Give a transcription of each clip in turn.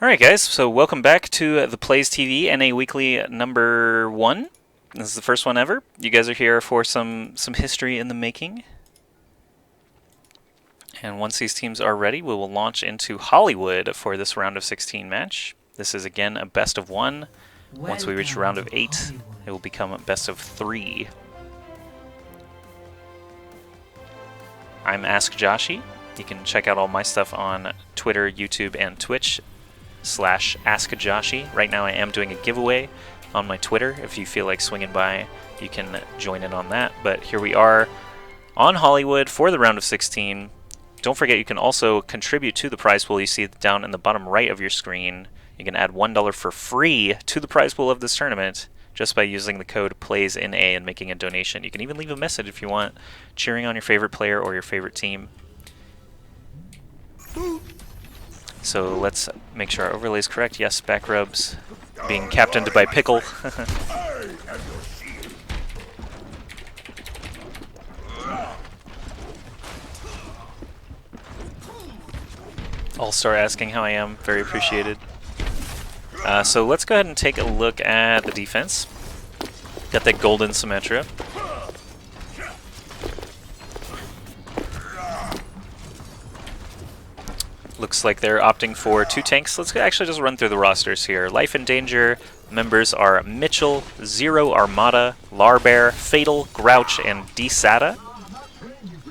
Alright guys, so welcome back to the Plays TV NA Weekly number 1. This is the first one ever. You guys are here for some history in the making. And once these teams are ready, we will launch into Hollywood for this round of 16 match. This is again a best of 1. Once we reach round of 8, it will become a best of 3. I'm Ask Joshi. You can check out all my stuff on Twitter, YouTube, and Twitch. /AskJoshi. Right now I am doing a giveaway on my Twitter. If you feel like swinging by, you can join in on that. But here we are on Hollywood for the round of 16. Don't forget you can also contribute to the prize pool you see down in the bottom right of your screen. You can add $1 for free to the prize pool of this tournament just by using the code PLAYSINA and making a donation. You can even leave a message if you want, cheering on your favorite player or your favorite team. So let's make sure our overlay is correct. Yes, back rubs being captained by Pickle. All-Star asking how I am. Very appreciated. So let's go ahead and take a look at the defense. Got that golden Symmetra. Looks like they're opting for 2 tanks. Let's actually just run through the rosters here. Life in Danger members are Mitchell, Zero Armada, Larbear, Fatal, Grouch, and Dsata.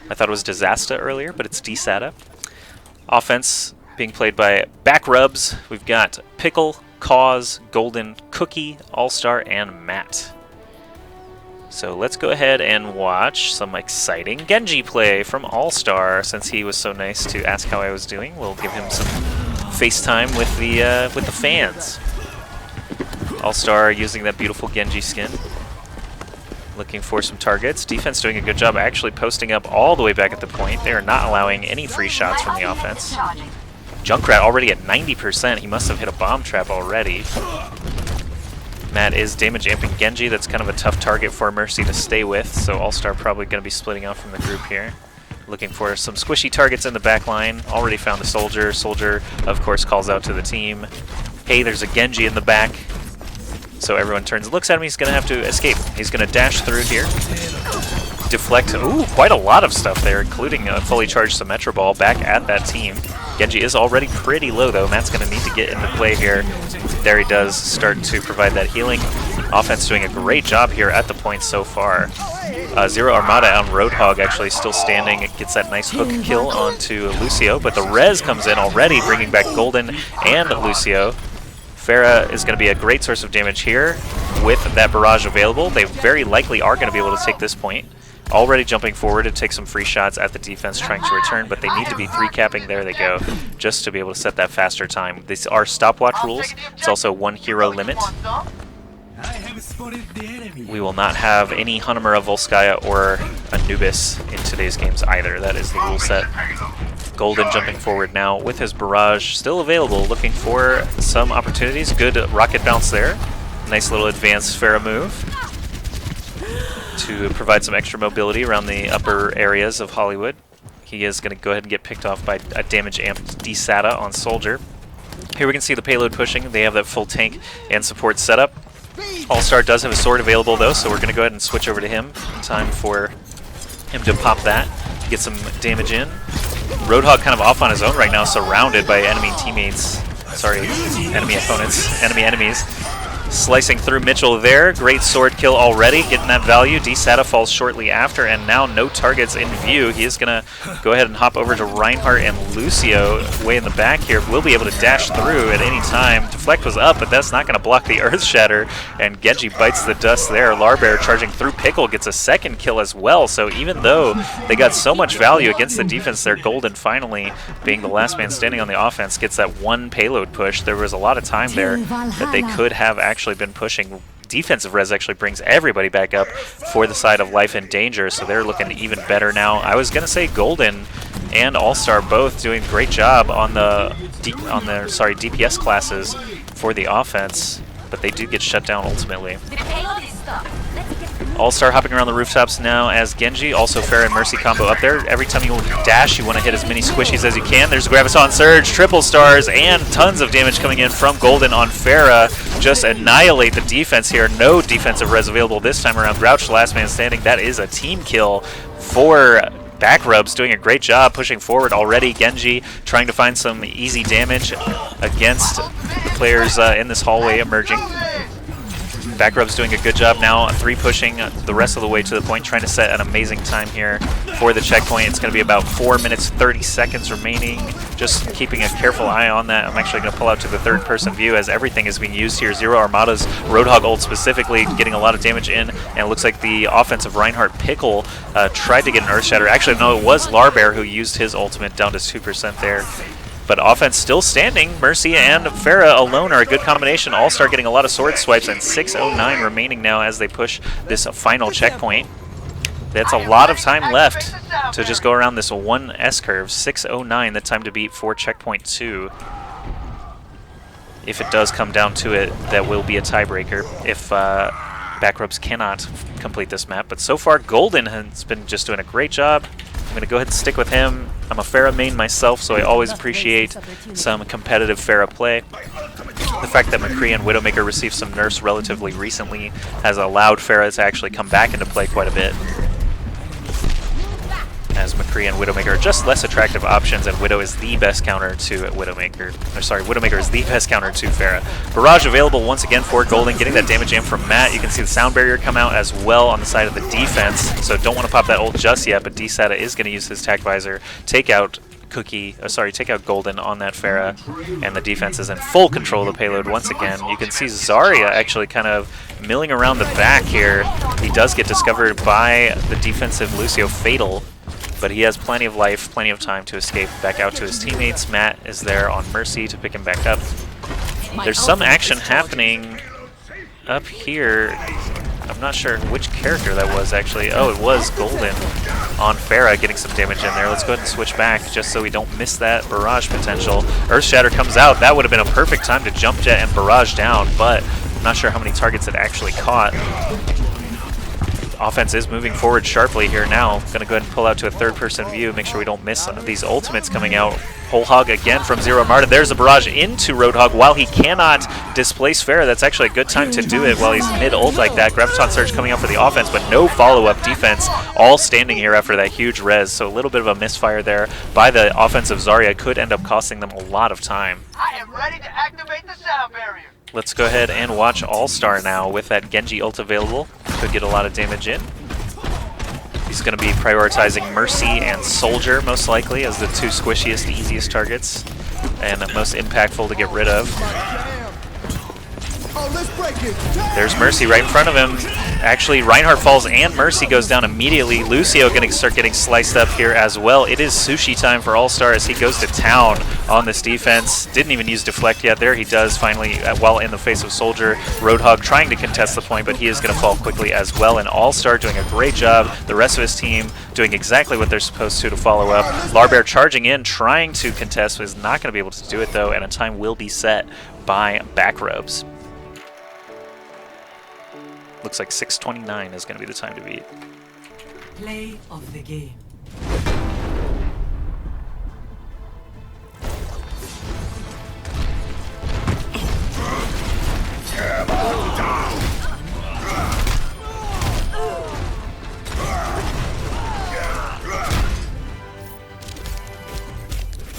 I thought it was Disaster earlier, but it's Dsata. Offense being played by Back Rubs. We've got Pickle, Cause, Golden, Cookie, All-Star, and Matt. So let's go ahead and watch some exciting Genji play from All-Star. Since he was so nice to ask how I was doing, we'll give him some FaceTime with the fans. All-Star using that beautiful Genji skin. Looking for some targets. Defense doing a good job actually posting up all the way back at the point. They are not allowing any free shots from the offense. Junkrat already at 90%. He must have hit a bomb trap already. Matt is damage amping Genji. That's kind of a tough target for Mercy to stay with, so All-Star probably going to be splitting out from the group here. Looking for some squishy targets in the back line. Already found a Soldier. Soldier, of course, calls out to the team. Hey, there's a Genji in the back. So everyone turns and looks at him. He's going to have to escape. He's going to dash through here. Deflect. Ooh, quite a lot of stuff there, including a fully charged Symmetra ball back at that team. Genji is already pretty low, though. Matt's going to need to get into play here. There he does start to provide that healing. Offense doing a great job here at the point so far. Zero Armada on Roadhog actually still standing. It gets that nice hook kill onto Lucio, but the res comes in already, bringing back Golden and Lucio. Pharah is going to be a great source of damage here with that barrage available. They very likely are going to be able to take this point. Already jumping forward to take some free shots at the defense trying to return, but they need to be 3-capping, there they go, just to be able to set that faster time. These are stopwatch rules. It's also 1 hero limit. We will not have any Hanamura, Volskaya, or Anubis in today's games either. That is the rule set. Golden jumping forward now with his barrage still available, looking for some opportunities. Good rocket bounce there. Nice little advanced Pharah move to provide some extra mobility around the upper areas of Hollywood. He is going to go ahead and get picked off by a damage amped Dsata on Soldier. Here we can see the payload pushing. They have that full tank and support setup. All-Star does have a sword available though, so we're going to go ahead and switch over to him. Time for him to pop that, get some damage in. Roadhog kind of off on his own right now, surrounded by enemy teammates. Sorry, enemy opponents, enemy enemies. Slicing through Mitchell there. Great sword kill already, getting that value. Dsata falls shortly after, and now no targets in view. He is going to go ahead and hop over to Reinhardt and Lucio way in the back here. Will be able to dash through at any time. Deflect was up, but that's not going to block the Earth Shatter, and Genji bites the dust there. Larbear charging through Pickle gets a second kill as well, so even though they got so much value against the defense there, Golden finally, being the last man standing on the offense, gets that 1 payload push. There was a lot of time there that they could have actually been pushing. Defensive res actually brings everybody back up for the side of Life in Danger, so they're looking even better now. I was going to say Golden and All-Star both doing a great job on their DPS classes for the offense, but they do get shut down ultimately. All-Star hopping around the rooftops now as Genji, also Pharah and Mercy combo up there. Every time you dash, you want to hit as many squishies as you can. There's a Graviton Surge, triple stars, and tons of damage coming in from Golden on Pharah. Just annihilate the defense here. No defensive res available this time around. Grouch, last man standing. That is a team kill for Backrubs, doing a great job pushing forward already. Genji trying to find some easy damage against the players in this hallway emerging. Backrub's doing a good job now, 3 pushing the rest of the way to the point, trying to set an amazing time here for the checkpoint. It's going to be about 4 minutes 30 seconds remaining. Just keeping a careful eye on that. I'm actually going to pull out to the third-person view as everything is being used here. Zero Armada's Roadhog ult specifically getting a lot of damage in, and it looks like the offensive Reinhardt Pickle tried to get an Earth Shatter. Actually, no, it was Larbear who used his ultimate down to 2% there. But offense still standing. Mercy and Pharah alone are a good combination. All-Star getting a lot of sword swipes, and 6:09 remaining now as they push this final checkpoint. That's a lot of time left to just go around this one S-curve. 6:09, the time to beat for checkpoint 2. If it does come down to it, that will be a tiebreaker if Backrubs cannot complete this map. But so far, Golden has been just doing a great job. I'm going to go ahead and stick with him. I'm a Pharah main myself, so I always appreciate some competitive Pharah play. The fact that McCree and Widowmaker received some nerfs relatively recently has allowed Pharah to actually come back into play quite a bit, as McCree and Widowmaker are just less attractive options, and Widow is the best counter to Widowmaker. Or sorry, Widowmaker is the best counter to Pharah. Barrage available once again for Golden, getting that damage in from Matt. You can see the sound barrier come out as well on the side of the defense, so don't want to pop that ult just yet, but DSATA is going to use his Tac Visor, take out Golden on that Pharah, and the defense is in full control of the payload once again. You can see Zarya actually kind of milling around the back here. He does get discovered by the defensive Lucio Fatal, but he has plenty of life, plenty of time to escape back out to his teammates. Matt is there on Mercy to pick him back up. There's some action happening up here. I'm not sure which character that was actually. Oh, it was Golden on Pharah getting some damage in there. Let's go ahead and switch back just so we don't miss that barrage potential. Earth Shatter comes out. That would have been a perfect time to jump jet and barrage down, but I'm not sure how many targets it actually caught. Offense is moving forward sharply here now. Going to go ahead and pull out to a third-person view, make sure we don't miss these ultimates coming out. Whole Hog again from Zero Armada. There's a barrage into Roadhog. While he cannot displace Pharah, that's actually a good time to do it while he's mid-ult like that. Graviton Surge coming out for the offense, but no follow-up defense. All standing here after that huge res, so a little bit of a misfire there by the offensive Zarya could end up costing them a lot of time. I am ready to activate the sound barrier. Let's go ahead and watch All-Star now with that Genji ult available. Could get a lot of damage in. He's going to be prioritizing Mercy and Soldier, most likely, as the 2 squishiest, easiest targets, and most impactful to get rid of. There's Mercy right in front of him. Actually, Reinhardt falls and Mercy goes down immediately. Lucio going to start getting sliced up here as well. It is sushi time for All-Star as he goes to town on this defense. Didn't even use Deflect yet. There he does finally, while in the face of Soldier. Roadhog trying to contest the point, but he is going to fall quickly as well. And All-Star doing a great job. The rest of his team doing exactly what they're supposed to follow up. Larbear charging in, trying to contest, is not going to be able to do it though, and a time will be set by Backrubs. Looks like 6:29 is going to be the time to beat. Play of the game.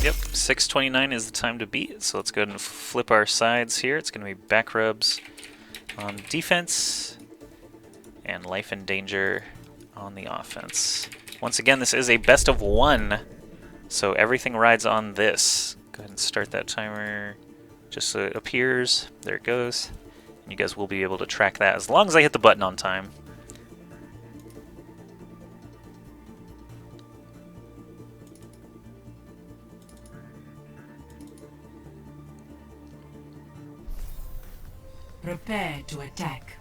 Yep, 6:29 is the time to beat. So let's go ahead and flip our sides here. It's going to be Backrubs on defense and Life and Danger on the offense. Once again, this is a best of 1, so everything rides on this. Go ahead and start that timer just so it appears. There it goes. And you guys will be able to track that as long as I hit the button on time. Prepare to attack.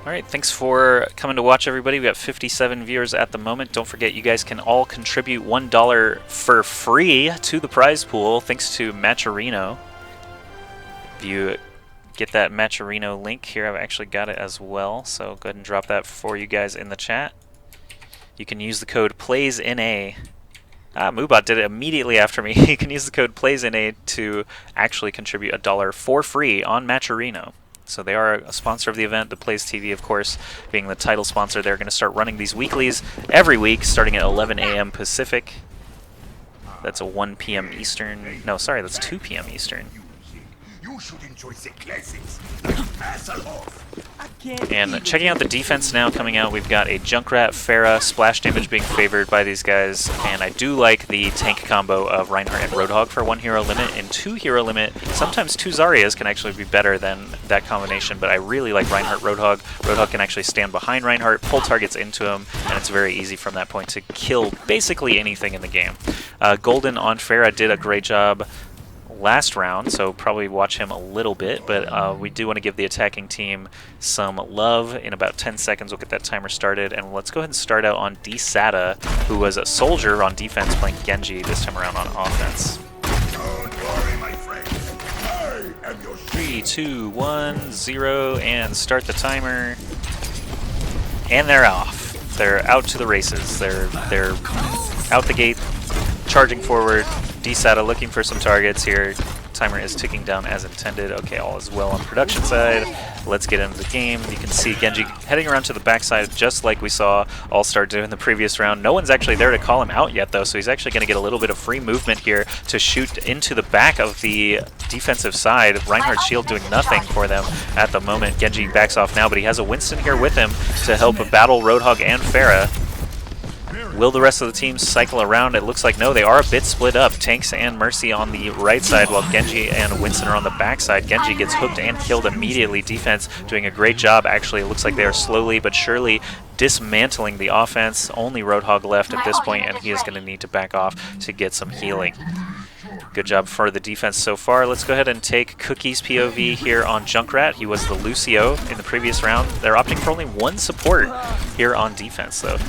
Alright, thanks for coming to watch, everybody. We got 57 viewers at the moment. Don't forget, you guys can all contribute $1 for free to the prize pool, thanks to Matcherino. If you get that Matcherino link here, I've actually got it as well, so go ahead and drop that for you guys in the chat. You can use the code PLAYSNA. Moobot did it immediately after me. You can use the code PLAYSNA to actually contribute $1 for free on Matcherino. So they are a sponsor of the event. The Plays TV, of course, being the title sponsor. They're going to start running these weeklies every week, starting at 11 a.m. Pacific. That's a 1 p.m. Eastern. No, sorry, that's 2 p.m. Eastern. You should enjoy the classics. Pass off. And checking out the defense now coming out, we've got a Junkrat, Pharah, splash damage being favored by these guys, and I do like the tank combo of Reinhardt and Roadhog for 1 hero limit and 2 hero limit. Sometimes 2 Zaryas can actually be better than that combination, but I really like Reinhardt, Roadhog. Roadhog can actually stand behind Reinhardt, pull targets into him, and it's very easy from that point to kill basically anything in the game. Golden on Pharah did a great job last round, so probably watch him a little bit, but we do want to give the attacking team some love. In about 10 seconds we'll get that timer started, and let's go ahead and start out on DSATA, who was a soldier on defense playing Genji this time around on offense. Don't worry, my friend. I am your 3, 2, 1, 0, and start the timer. And they're off. They're out to the races. They're out the gate, charging forward. DSATA looking for some targets here. Timer is ticking down as intended. Okay, all is well on production side. Let's get into the game. You can see Genji heading around to the backside just like we saw All-Star do in the previous round. No one's actually there to call him out yet though, so he's actually going to get a little bit of free movement here to shoot into the back of the defensive side. Reinhardt's shield doing nothing for them at the moment. Genji backs off now, but he has a Winston here with him to help battle Roadhog and Pharah. Will the rest of the team cycle around? It looks like no, they are a bit split up. Tanks and Mercy on the right side while Genji and Winston are on the back side. Genji gets hooked and killed immediately. Defense doing a great job. Actually, it looks like they are slowly but surely dismantling the offense. Only Roadhog left at this point, and he is going to need to back off to get some healing. Good job for the defense so far. Let's go ahead and take Cookie's POV here on Junkrat. He was the Lucio in the previous round. They're opting for only 1 support here on defense, though.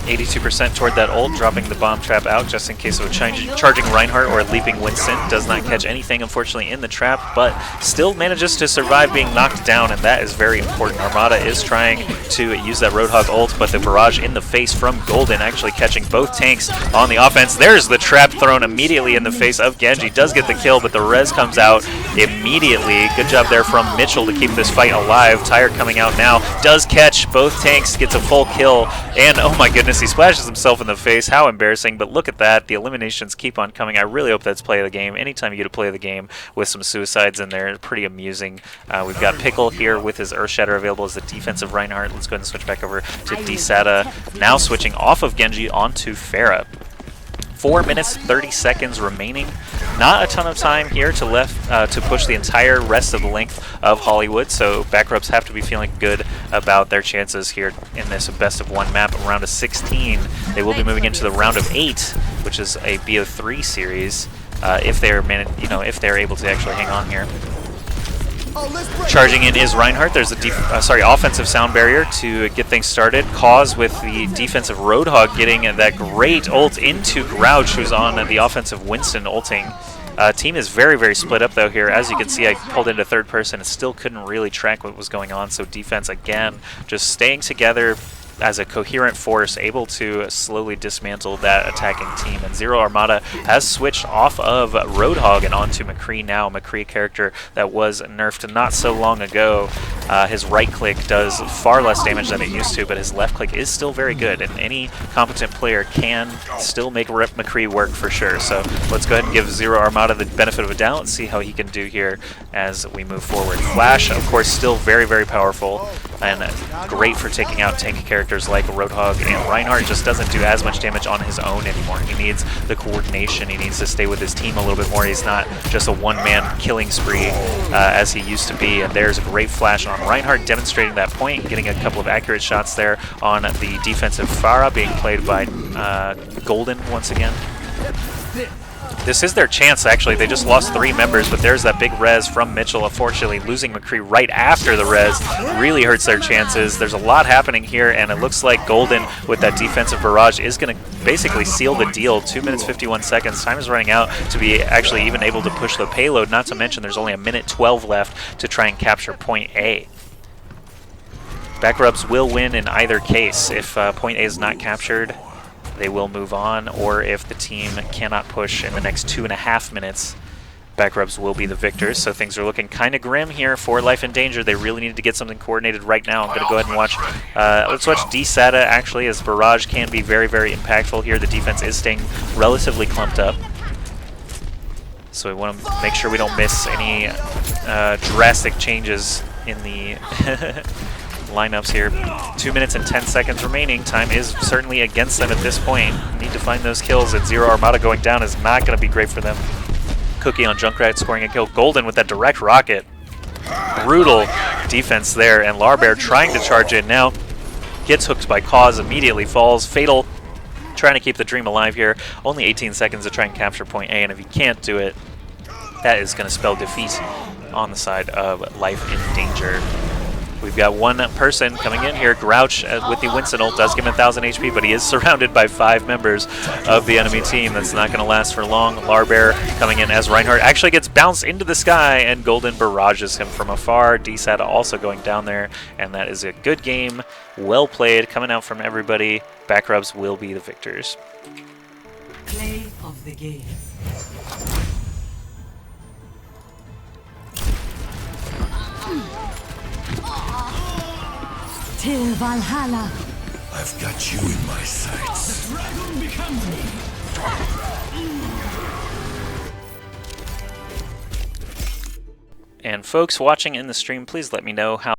82% toward that ult, dropping the bomb trap out just in case of a charging Reinhardt or a leaping Winston. Does not catch anything, unfortunately, in the trap, but still manages to survive being knocked down, and that is very important. Armada is trying to use that Roadhog ult, but the barrage in the face from Golden actually catching both tanks on the offense. There's the trap thrown immediately in the face of Genji. Does get the kill, but the res comes out immediately. Good job there from Mitchell to keep this fight alive. Tire coming out now. Does catch both tanks, gets a full kill, and oh my goodness, he splashes himself in the face. How embarrassing, but look at that. The eliminations keep on coming. I really hope that's play of the game. Anytime you get to play the game with some suicides in there, pretty amusing. We've got Pickle here with his Earthshatter available as the defensive Reinhardt. Let's go ahead and switch back over to DSATA. Now switching off of Genji onto Pharah. 4 minutes, 30 seconds remaining. Not a ton of time here to push the entire rest of the length of Hollywood, so Backrubs have to be feeling good about their chances here in this best of 1 map. Round of 16, they will be moving into the round of 8, which is a BO3 series, if they're able to actually hang on here. Charging in is Reinhardt. There's a offensive sound barrier to get things started. Cause with the defensive Roadhog getting that great ult into Grouch, who's on the offensive Winston ulting. Team is very, very split up though here. As you can see, I pulled into third person and still couldn't really track what was going on. So defense again, just staying together as a coherent force, able to slowly dismantle that attacking team. And Zero Armada has switched off of Roadhog and onto McCree now. McCree, character that was nerfed not so long ago. His right click does far less damage than it used to, but his left click is still very good, and any competent player can still make McCree work for sure. So let's go ahead and give Zero Armada the benefit of a doubt and see how he can do here as we move forward. Flash, of course, still very, very powerful and great for taking out tank characters like Roadhog, and Reinhardt just doesn't do as much damage on his own anymore. He needs the coordination. He needs to stay with his team a little bit more. He's not just a one-man killing spree as he used to be, and there's a great flash on Reinhardt demonstrating that point, getting a couple of accurate shots there on the defensive Pharah, being played by Golden once again. This is their chance, actually. They just lost 3 members, but there's that big res from Mitchell. Unfortunately, losing McCree right after the res really hurts their chances. There's a lot happening here, and it looks like Golden, with that defensive barrage, is going to basically seal the deal. 2 minutes, 51 seconds. Time is running out to be actually even able to push the payload, not to mention there's only a minute 12 left to try and capture point A. Backrubs will win in either case. If point A is not captured, they will move on, or if the team cannot push in the next 2.5 minutes, Backrubs will be the victors. So things are looking kind of grim here for Life in Danger. They really need to get something coordinated right now. I'm going to go ahead and watch. Let's watch DSATA, actually, as Barrage can be very, very impactful here. The defense is staying relatively clumped up. So we want to make sure we don't miss any drastic changes in the lineups here. 2 minutes and 10 seconds remaining. Time is certainly against them at this point. Need to find those kills, and Zero Armada going down is not going to be great for them. Cookie on Junkrat scoring a kill. Golden with that direct rocket. Brutal defense there, and Larbear trying to charge in now. Gets hooked by Cause, immediately falls. Fatal trying to keep the dream alive here. Only 18 seconds to try and capture point A, and if he can't do it, that is going to spell defeat on the side of Life in Danger. We've got one person coming in here. Grouch with the Winston ult does give him 1,000 HP, but he is surrounded by 5 members of the enemy team. That's not going to last for long. Larbear coming in as Reinhardt actually gets bounced into the sky, and Golden barrages him from afar. DSATA also going down there, and that is a good game. Well played, coming out from everybody. Backrubs will be the victors. Play of the game. Till Valhalla. I've got you in my sights. The dragon becomes me. And folks watching in the stream, please let me know how